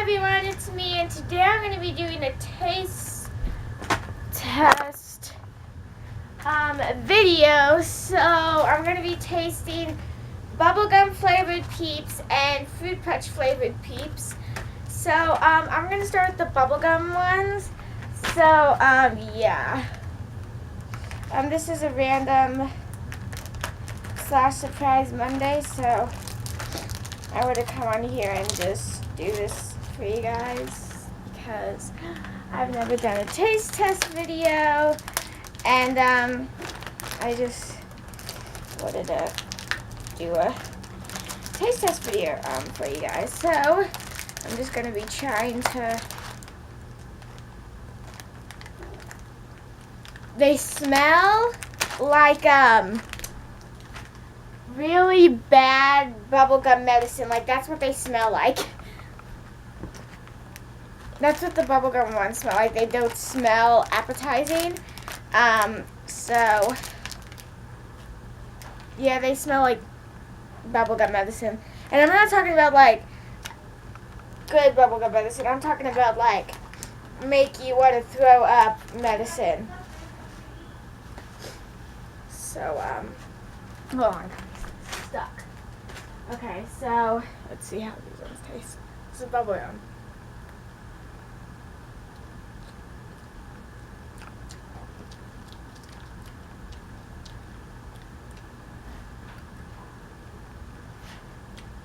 everyone, it's me, and today I'm going to be doing a taste test video. So I'm going to be tasting bubblegum flavored Peeps and Fruit Punch flavored Peeps. So I'm going to start with the bubblegum ones. So yeah. This is a random / surprise Monday, so I would have come on here and just do this for you guys because I've never done a taste test video, and I just wanted to do a taste test video for you guys. So I'm just going to be trying to. They smell like really bad bubblegum medicine. Like, that's what they smell like. That's what the bubblegum ones smell like. They don't smell appetizing. So yeah, they smell like bubblegum medicine. And I'm not talking about like good bubblegum medicine. I'm talking about like make you want to throw up medicine. So hold on. Stuck. Okay, so let's see how these ones taste. This is bubblegum.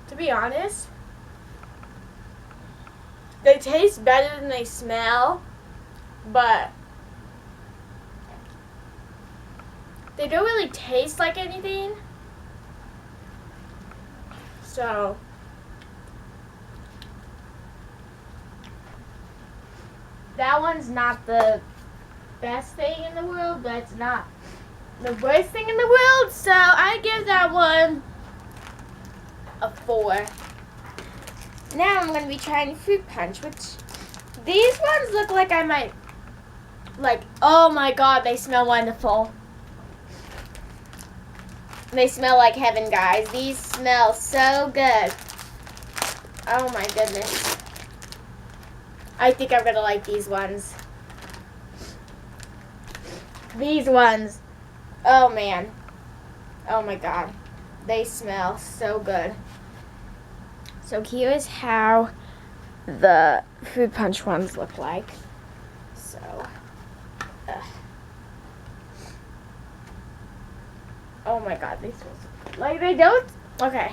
To be honest, they taste better than they smell, but they don't really taste like anything. So that one's not the best thing in the world, but it's not the worst thing in the world. So I give that one a 4. Now I'm going to be trying Fruit Punch, which these ones look like I might like. Oh my god, they smell wonderful. They smell like heaven, guys. These smell so good. Oh my goodness. I think I'm gonna like these ones. These ones. Oh man. Oh my god. They smell so good. So here's how the Fruit Punch ones look like. So. Oh my god, these ones. Like, they don't. Okay.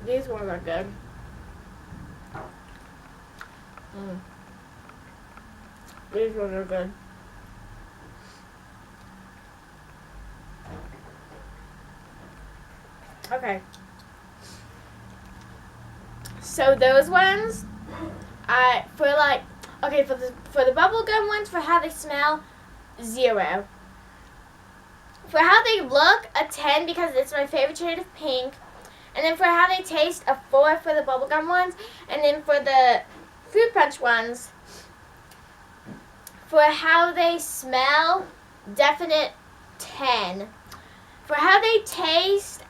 These ones are good. These ones are good. Okay. So those ones, for the bubblegum ones, for how they smell, 0. For how they look, a 10 because it's my favorite shade of pink. And then for how they taste, a 4 for the bubblegum ones. And then for the Fruit Punch ones, for how they smell, definite 10. For how they taste,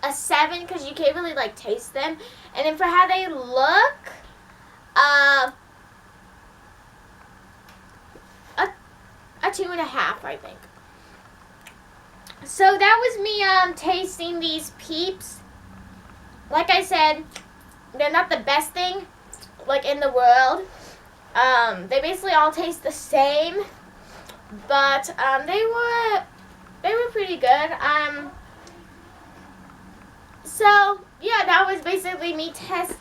a 7 because you can't really like taste them. And then for how they look, a 2.5, I think. So that was me tasting these Peeps. Like I said, they're not the best thing like in the world. They basically all taste the same, but they were pretty good. So yeah, that was basically me taste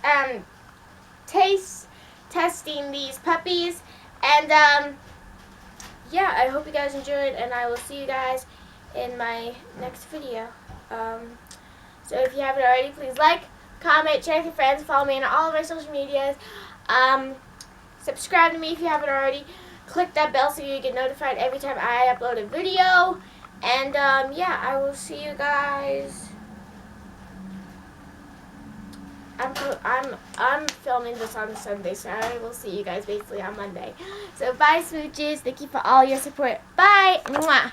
testing these puppies, and yeah, I hope you guys enjoyed, and I will see you guys in my next video. So if you haven't already, please like, comment, share with your friends, follow me on all of my social medias. Subscribe to me if you haven't already. Click that bell so you get notified every time I upload a video. And yeah, I will see you guys. I'm filming this on Sunday, so I will see you guys basically on Monday. So bye, smooches. Thank you for all your support. Bye. Mwah.